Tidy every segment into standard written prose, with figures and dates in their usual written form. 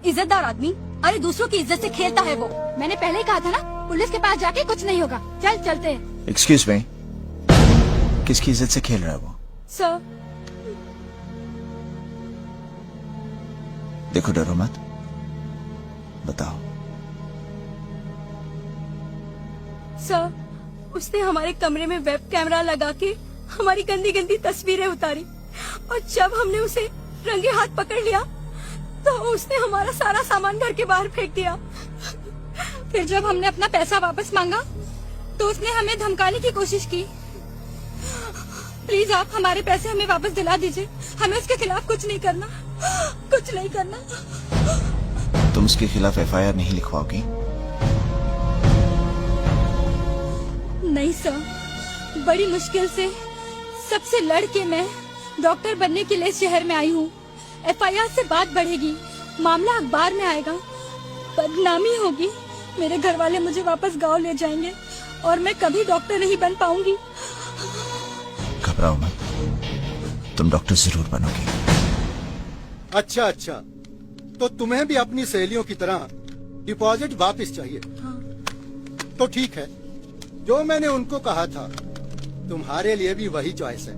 इज्जतदार आदमी। अरे दूसरों की इज्जत से खेलता है वो। मैंने पहले ही कहा था ना, पुलिस के पास जाके कुछ नहीं होगा। चल चलते हैं। एक्सक्यूज मी, किसकी इज्जत से खेल रहा है वो? सर देखो, डरो मत, बताओ। सर, उसने हमारे कमरे में वेब कैमरा लगा के हमारी गंदी गंदी तस्वीरें उतारी और जब हमने उसे रंगे हाथ पकड़ लिया तो उसने हमारा सारा सामान घर के बाहर फेंक दिया। फिर जब हमने अपना पैसा वापस मांगा तो उसने हमें धमकाने की कोशिश की। प्लीज आप हमारे पैसे हमें वापस दिला दीजिए। हमें उसके खिलाफ कुछ नहीं करना, कुछ नहीं करना। तुम उसके खिलाफ एफआईआर नहीं लिखवाओगी? नहीं सर, बड़ी मुश्किल से सबसे लड़के मैं डॉक्टर बनने के लिए शहर में आई हूँ। एफआईआर से बात बढ़ेगी, मामला अखबार में आएगा, बदनामी होगी। मेरे घर वाले मुझे वापस गांव ले जाएंगे और मैं कभी डॉक्टर नहीं बन पाऊंगी। घबराओ मत, तुम डॉक्टर जरूर बनोगी। अच्छा, तो तुम्हें भी अपनी सहेलियों की तरह डिपॉजिट वापस चाहिए? हाँ। तो ठीक है, जो मैंने उनको कहा था तुम्हारे लिए भी वही चॉइस है।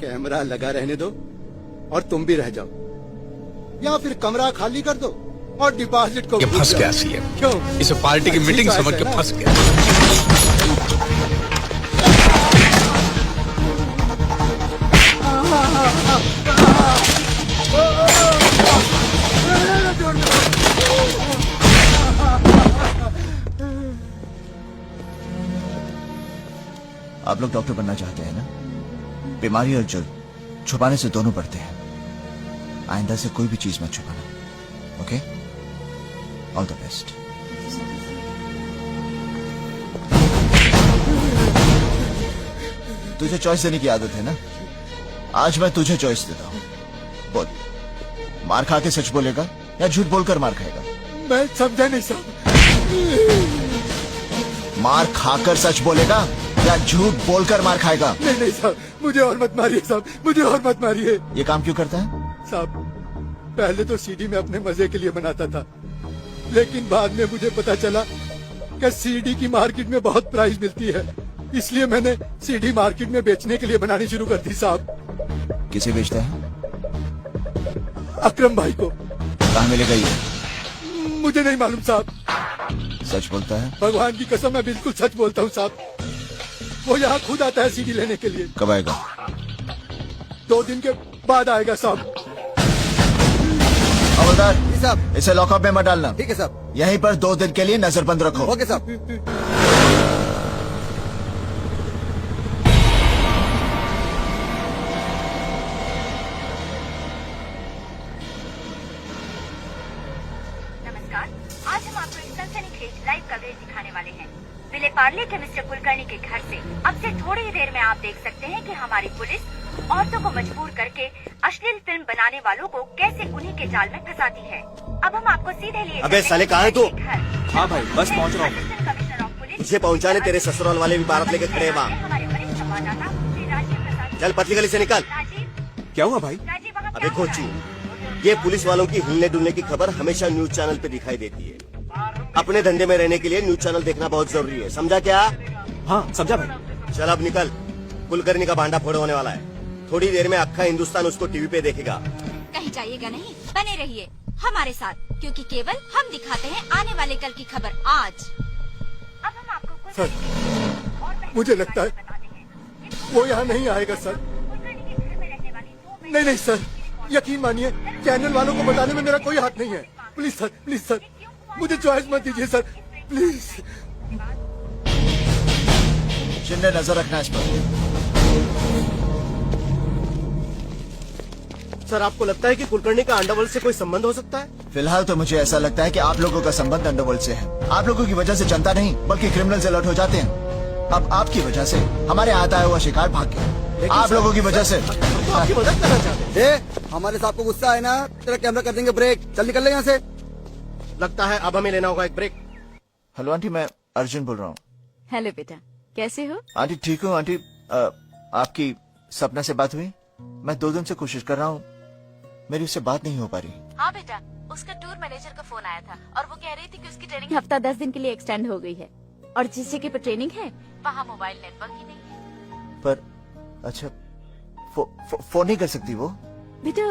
कैमरा लगा रहने दो और तुम भी रह जाओ, या फिर कमरा खाली कर दो और डिपॉजिट को ये फंस गया सीएम। क्यों? इसे पार्टी की अच्छी मीटिंग चॉइस समझ है के ना? फंस गया। आप लोग डॉक्टर बनना चाहते हैं ना? बीमारी और जुर्म छुपाने से दोनों बढ़ते हैं। आइंदा से कोई भी चीज मत छुपाना, ओके? All the best. तुझे चॉइस देने की आदत है ना? आज मैं तुझे चॉइस देता हूँ। बोल, मार खा के सच बोलेगा या झूठ बोलकर मार खाएगा? मैं समझा नहीं साहब। मार खाकर सच बोलेगा या झूठ बोलकर मार खाएगा? नहीं साहब, मुझे और मत मारिए साहब, मुझे और मत मारिए ये काम क्यों करता है? साहब। पहले तो सीडी में अपने मजे के लिए बनाता था, लेकिन बाद में मुझे पता चला कि सीडी की मार्केट में बहुत प्राइस मिलती है, इसलिए मैंने सीडी मार्केट में बेचने के लिए बनानी शुरू कर दी साहब। किसे बेचता है? अकरम भाई को। कहाँ मिलेगा ये? मुझे नहीं मालूम साहब। सच बोलता है? भगवान की कसम, मैं बिल्कुल सच बोलता हूँ साहब। वो यहाँ खुद आता है सीडी लेने के लिए। कब आएगा? 2 दिन के बाद आएगा साहब। हवलदार साहब, इसे लॉकअप में मत डालना। ठीक है साहब। यहीं पर 2 दिन के लिए नजरबंद रखो। ओके साहब। नमस्कार, आज हम आपको एक सनसनीखेज लाइव कवरेज दिखाने वाले हैं। विले पार्ले के मिस्टर कुलकर्णी के घर से अब से थोड़ी ही देर में आप देख सकते हैं कि हमारी पुलिस औरतों को मजबूर करके अश्लील फिल्म बनाने वालों को कैसे उन्हीं के जाल में फंसाती है। अब हम आपको सीधे लिए अबे साले, कहाँ है तू? हाँ भाई, बस पहुँच रहा हूँ। तुझे पहुंचाने तेरे ससुराल वाले भी भारत लेकर खड़े हैं वहाँ। हमारे वरिष्ठ संवाददाता श्री राजीव प्रसाद। चल पतली गली से निकल। राजीव, क्या हुआ भाई? राजीव वहाँ अबे क्या हो रहा कोची, है? ये पुलिस वालों की हिलने डुलने की खबर हमेशा न्यूज चैनल पे दिखाई देती है। अपने धंधे में रहने के लिए न्यूज चैनल देखना बहुत जरूरी है, समझा क्या? हाँ समझा भाई। चल अब निकल, कुलकर्णी का भांडा फोड़ होने वाला है। थोड़ी देर में अक्खा हिंदुस्तान उसको टीवी पे देखेगा। कहीं जाइएगा नहीं, बने रहिए हमारे साथ, क्योंकि केवल हम दिखाते हैं आने वाले कल की खबर आज। अब हम आपको कुछ सर, और बेहतर मुझे लगता है बताते हैं कि वो यहाँ नहीं आएगा सर। कुलकर्णी के घर में रहने वाली 2 नहीं सर, यकीन मानिए, चैनल वालों को बताने में मेरा कोई हाथ नहीं है। प्लीज सर, मुझे चॉइस मत दीजिए सर, प्लीज। शिंदे, नजर रखना इस पर। सर, आपको लगता है कि कुलकर्णी का अंडरवर्ल्ड से कोई संबंध हो सकता है? फिलहाल तो मुझे ऐसा लगता है कि आप लोगों का संबंध अंडरवर्ल्ड से है। आप लोगों की वजह से जनता नहीं बल्कि क्रिमिनल्स अलर्ट हो जाते हैं। अब आपकी वजह से हमारे हाथ आया हुआ शिकार भाग गया। आप लोगों की वजह से। तो आपकी मदद करना चाहते हैं। हमारे साहब को गुस्सा है ना, तेरा कैमरा कर देंगे ब्रेक। चल निकल ले यहाँ से। लगता है अब हमें लेना होगा एक ब्रेक। हेलो आंटी, मैं अर्जुन बोल रहा हूँ। हेलो बेटा, कैसे हो? आंटी ठीक हूँ आंटी। आपकी सपना से बात हुई? मैं 2 दिन से कोशिश कर रहा हूँ, मेरी उससे बात नहीं हो पा रही। हाँ बेटा, उसका टूर मैनेजर का फोन आया था और वो कह रही थी कि उसकी ट्रेनिंग हफ्ता 10 दिन के लिए एक्सटेंड हो गई है और जिस जगह पर ट्रेनिंग है वहाँ मोबाइल नेटवर्क ही नहीं है। पर अच्छा फोन नहीं कर सकती वो? बेटा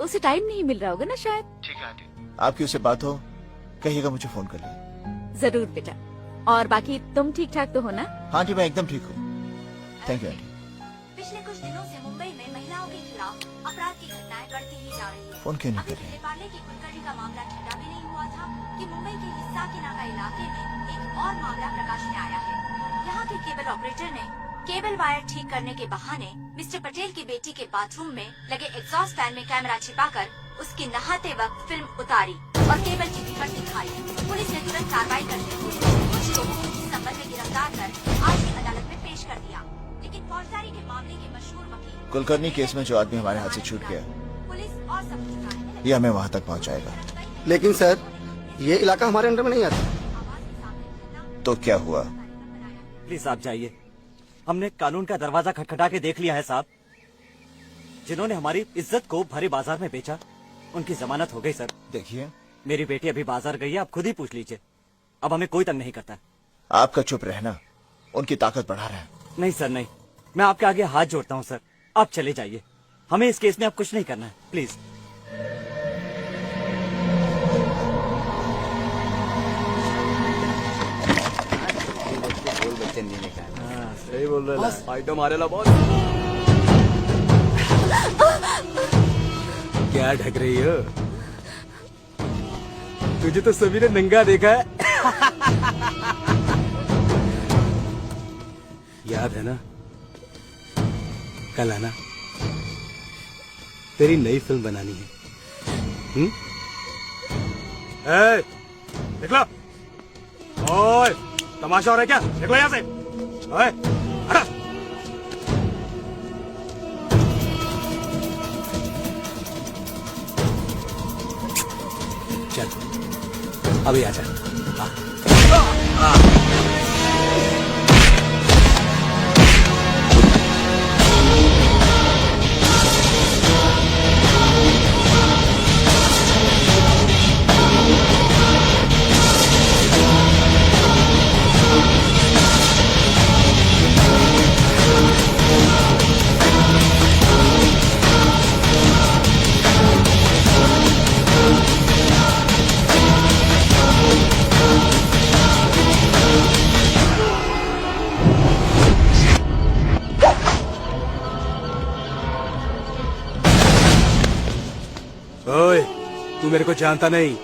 उसे टाइम नहीं मिल रहा होगा ना शायद। ठीक है आंटी, आपकी उससे बात हो, कहिएगा मुझे फोन कर ले। जरूर बेटा। और बाकी तुम ठीक ठाक तो हो ना? हाँ जी, मैं एकदम ठीक हूँ। Thank you aunty. पिछले कुछ दिनों से मुंबई में महिलाओं के खिलाफ अपराध की घटनाएं बढ़ती ही जा रही है। फोन क्यों नहीं अभी कर रहे? पार्ले की कुलकर्णी का मामला ठंडा भी नहीं हुआ था कि मुंबई के हिस्सा के नाका इलाके में एक और मामला प्रकाश में आया है। यहाँ के केबल ऑपरेटर ने केबल वायर ठीक करने के बहाने मिस्टर पटेल की बेटी के बाथरूम में लगे एग्जॉस्ट फैन में कैमरा छिपाकर उसकी नहाते वक्त फिल्म उतारी और केबल की विकट दिखाई। पुलिस ने तुरंत कार्रवाई करते हुए कुछ लोगों को इस संबंध में गिरफ्तार कर आज ही अदालत में पेश कर दिया। लेकिन फौजदारी के मामले के मशहूर वकील कुलकर्णी केस में जो आदमी हमारे हाथ से छूट गया, पुलिस और सब जुटाने ये हमें वहाँ तक पहुँचाएगा। लेकिन सर ये इलाका हमारे अंडर में नहीं आता। तो क्या हुआ? प्लीज आप जाइए, हमने कानून का दरवाजा खटखटा के देख लिया है साहब। जिन्होंने हमारी इज्जत को भरे बाजार में बेचा उनकी जमानत हो गई सर। देखिए, मेरी बेटी अभी बाजार गई है, आप खुद ही पूछ लीजिए। अब हमें कोई तंग नहीं करता। आपका चुप रहना उनकी ताकत बढ़ा रहा है। नहीं सर नहीं, मैं आपके आगे हाथ जोड़ता हूँ सर, आप चले जाइए। हमें इस केस में अब कुछ नहीं करना है, प्लीज। सही बोल रहे हैं, आइटम आ रहा बॉस। क्या ढक रही हो? तुझे तो सभी ने नंगा देखा है। याद है ना, कल आना, तेरी नई फिल्म बनानी है। ए, देख लो। ओए, तमाशा हो रहा है क्या? देख लो यहाँ से। ओए, हटा। चल, अभी आ जा। ओए, तू मेरे को जानता नहीं,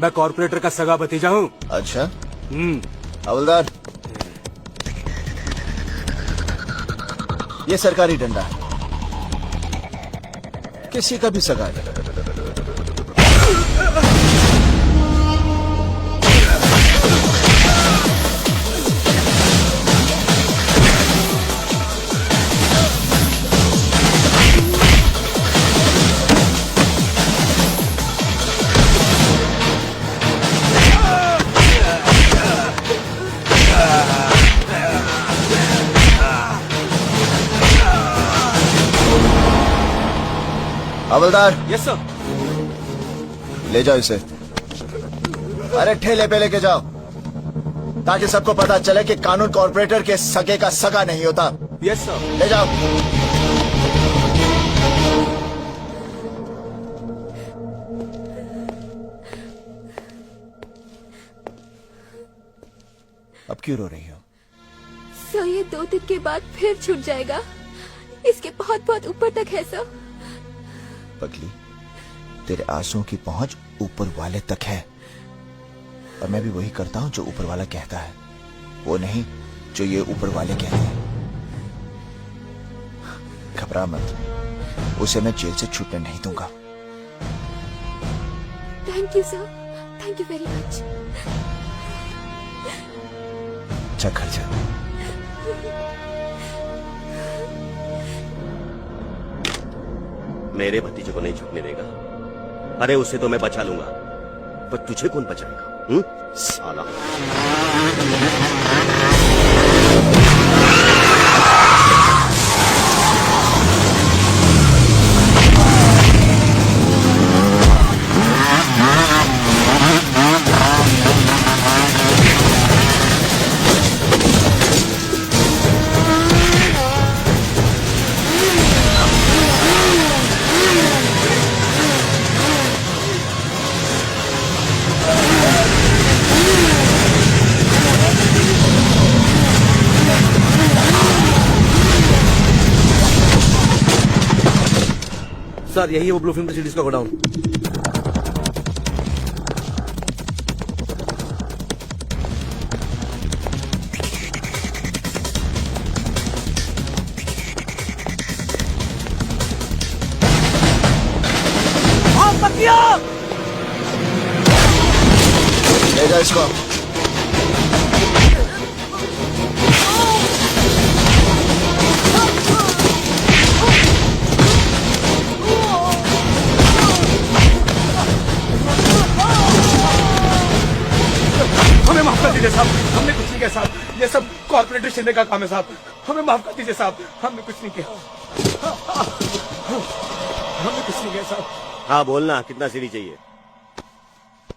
मैं कॉर्पोरेटर का सगा भतीजा हूँ। अच्छा, हवलदार, ये सरकारी डंडा है, किसी का भी सगा नहीं। हवलदार। Yes sir. ले जाओ इसे। अरे ठेले पे लेके जाओ, ताकि सबको पता चले कि कानून कॉर्पोरेटर के सगे का सगा नहीं होता। Yes sir. ले जाओ। अब क्यों रो रही हो? सर ये 2 दिन के बाद फिर छूट जाएगा, इसके बहुत बहुत ऊपर तक है सर। पगली, तेरे आंसुओं की पहुंच ऊपर वाले तक है, और मैं भी वही करता हूं जो ऊपर वाला कहता है, वो नहीं जो ये ऊपर वाले कहते हैं। घबरा मत, उसे मैं जेल से छूटने नहीं दूंगा। Thank you sir, thank you very much. अच्छा घर जा। मेरे भतीजे को नहीं छूटने देगा। अरे उसे तो मैं बचा लूंगा, पर तुझे कौन बचाएगा? साला। सर यही है वो ब्लू फिल्म सीरीज का गोडाउन। ले जा इसको। हमें माफ कर दीजिए साहब, हमने कुछ नहीं किया साहब, ये सब कॉर्पोरेटर शिंदे का काम है साहब, हमें माफ कर दीजिए साहब, हमने कुछ नहीं किया, हमने कुछ नहीं किया साहब। हाँ बोलना, कितना सीढ़ी चाहिए?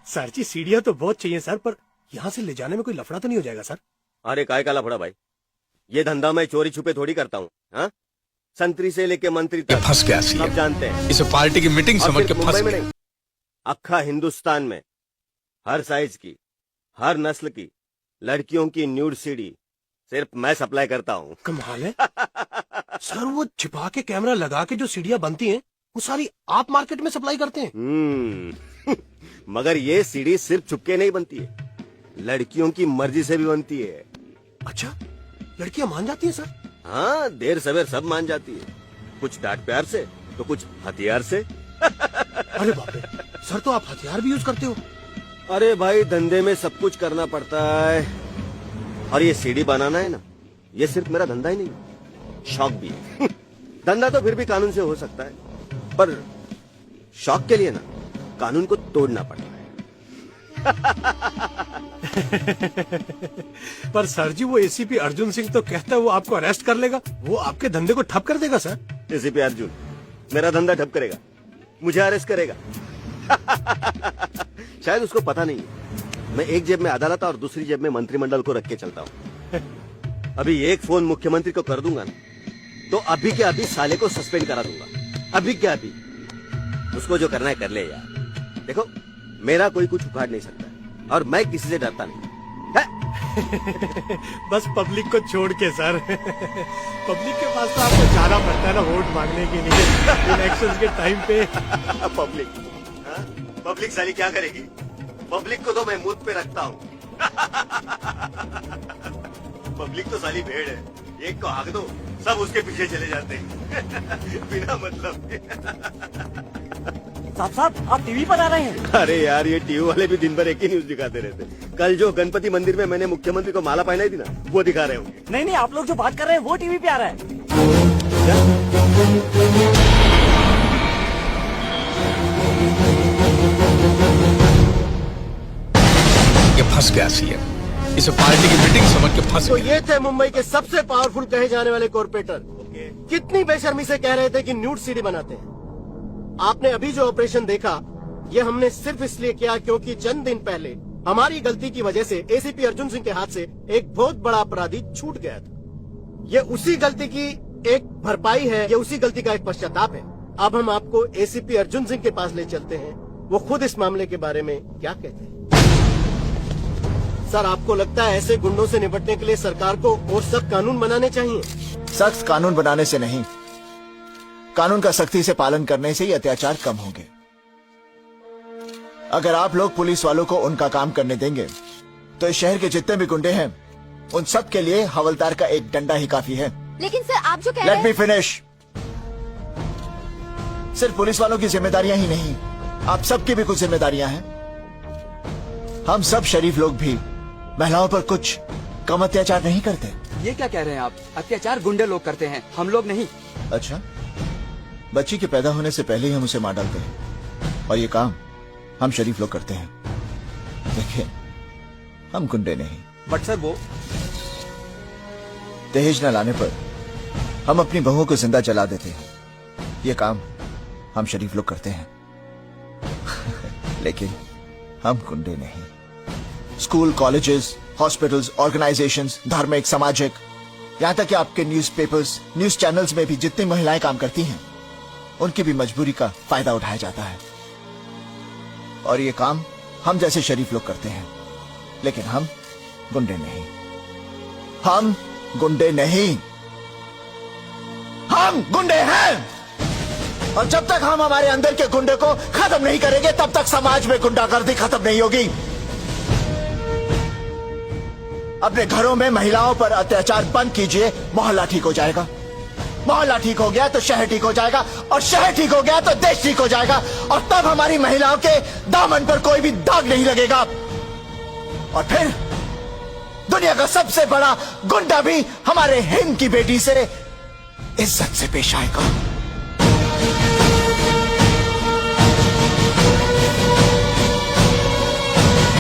सर जी सीढ़ियाँ तो बहुत चाहिए सर, पर यहाँ से ले जाने में कोई लफड़ा तो नहीं हो जाएगा सर? अरे काय का लफड़ा भाई, ये धंधा मैं चोरी छुपे थोड़ी करता हूँ। हाँ, संतरी से लेके मंत्री तक फंस गया सब जानते हैं। इसे पार्टी की मीटिंग समझ के मुंबई में नहीं, अक्खा हिंदुस्तान में हर साइज की, हर नस्ल की लड़कियों की न्यूड सीडी सिर्फ मैं सप्लाई करता हूँ। कमाल है सर, वो छिपा के कैमरा लगा के जो सीढ़ियाँ बनती हैं वो सारी आप मार्केट में सप्लाई करते हैं? मगर ये सीढ़ी सिर्फ चुपके नहीं बनती है, लड़कियों की मर्जी से भी बनती है। अच्छा, लड़कियाँ मान जाती हैं सर? हाँ, देर सवेर सब मान जाती है, कुछ डांट प्यार से तो कुछ हथियार से। अरे बाप रे सर, तो आप हथियार भी यूज करते हो? अरे भाई, धंधे में सब कुछ करना पड़ता है, और ये सीढ़ी बनाना है ना, ये सिर्फ मेरा धंधा ही नहीं, शौक भी है। धंधा तो फिर भी कानून से हो सकता है, पर शौक के लिए ना कानून को तोड़ना पड़ता है। पर सर जी, वो एसीपी अर्जुन सिंह तो कहता है वो आपको अरेस्ट कर लेगा, वो आपके धंधे को ठप कर देगा सर। एसीपी अर्जुन मेरा धंधा ठप करेगा, मुझे अरेस्ट करेगा? शायद उसको पता नहीं है, मैं एक जेब में अदालत और दूसरी जेब में मंत्रिमंडल को रख के चलता हूँ। अभी एक फोन मुख्यमंत्री को कर दूंगा ना, तो अभी के अभी साले को सस्पेंड करा दूंगा, अभी के अभी। उसको जो करना है कर ले यार। देखो, मेरा कोई कुछ उखाड़ नहीं सकता, और मैं किसी से डरता नहीं। बस पब्लिक को छोड़ के सर। पब्लिक के पास तो आपको जाना पड़ता है ना वोट मांगने के लिए इलेक्शन के टाइम पे। पब्लिक साली क्या करेगी? पब्लिक को तो मैं मुंह पे रखता हूँ। पब्लिक तो साली भेड़ है, एक को हाँक दो सब उसके पीछे चले जाते हैं। बिना मतलब के। साहब आप टीवी पर आ रहे हैं? अरे यार, ये टीवी वाले भी दिन भर एक ही न्यूज दिखाते रहते। कल जो गणपति मंदिर में मैंने मुख्यमंत्री को माला पहनाई थी ना, वो दिखा रहे होंगे। नहीं, आप लोग जो बात कर रहे हैं वो टीवी पे आ रहा है। ये फंस गया सीएम, इसे पार्टी की मीटिंग समझ के फंस तो गया। ये थे मुंबई के सबसे पावरफुल कहे जाने वाले कॉर्पोरेटर। कितनी बेशर्मी से कह रहे थे कि न्यूड सीडी बनाते हैं। आपने अभी जो ऑपरेशन देखा, ये हमने सिर्फ इसलिए किया क्योंकि चंद दिन पहले हमारी गलती की वजह से एसीपी अर्जुन सिंह के हाथ से एक बहुत बड़ा अपराधी छूट गया था। ये उसी गलती की एक भरपाई है, ये उसी गलती का एक पश्चाताप है। अब हम आपको एसीपी अर्जुन सिंह के पास ले चलते हैं, वो खुद इस मामले के बारे में क्या कहते हैं। सर, आपको लगता है ऐसे गुंडों से निपटने के लिए सरकार को और सख्त कानून बनाने चाहिए? सख्त कानून बनाने से नहीं, कानून का सख्ती से पालन करने से ही अत्याचार कम होंगे। अगर आप लोग पुलिस वालों को उनका काम करने देंगे, तो इस शहर के जितने भी गुंडे हैं, उन सब के लिए हवलदार का एक डंडा ही काफी है। लेकिन सर, आप जो कह रहे लेट हैं। Me finish. सिर्फ पुलिस वालों की जिम्मेदारियां ही नहीं, आप सबकी भी कुछ जिम्मेदारियां हैं। हम सब शरीफ लोग भी महिलाओं पर कुछ कम अत्याचार नहीं करते। ये क्या कह रहे हैं आप? अत्याचार गुंडे लोग करते हैं, हम लोग नहीं। अच्छा, बच्ची के पैदा होने से पहले ही हम उसे मार डालते हैं, और ये काम हम शरीफ लोग करते हैं। देखिए, हम गुंडे नहीं। बट सर, वो दहेज न लाने पर हम अपनी बहुओं को जिंदा जला देते हैं। ये काम हम शरीफ लोग करते हैं। लेकिन हम गुंडे नहीं। स्कूल, कॉलेजेस, हॉस्पिटल्स, ऑर्गेनाइजेशंस, धार्मिक, सामाजिक, यहाँ तक कि आपके न्यूज़पेपर्स, न्यूज चैनल्स में भी जितनी महिलाएं काम करती हैं, उनकी भी मजबूरी का फायदा उठाया जाता है। और ये काम हम जैसे शरीफ लोग करते हैं। लेकिन हम गुंडे नहीं। हम गुंडे नहीं, हम गुंडे हैं। और जब तक हम हमारे अंदर के गुंडे को खत्म नहीं करेंगे तब तक समाज में गुंडागर्दी खत्म नहीं होगी। अपने घरों में महिलाओं पर अत्याचार बंद कीजिए, मोहल्ला ठीक हो जाएगा। मोहल्ला ठीक हो गया तो शहर ठीक हो जाएगा, और शहर ठीक हो गया तो देश ठीक हो जाएगा, और तब हमारी महिलाओं के दामन पर कोई भी दाग नहीं लगेगा। और फिर दुनिया का सबसे बड़ा गुंडा भी हमारे हिंद की बेटी से इज्जत से पेश आएगा।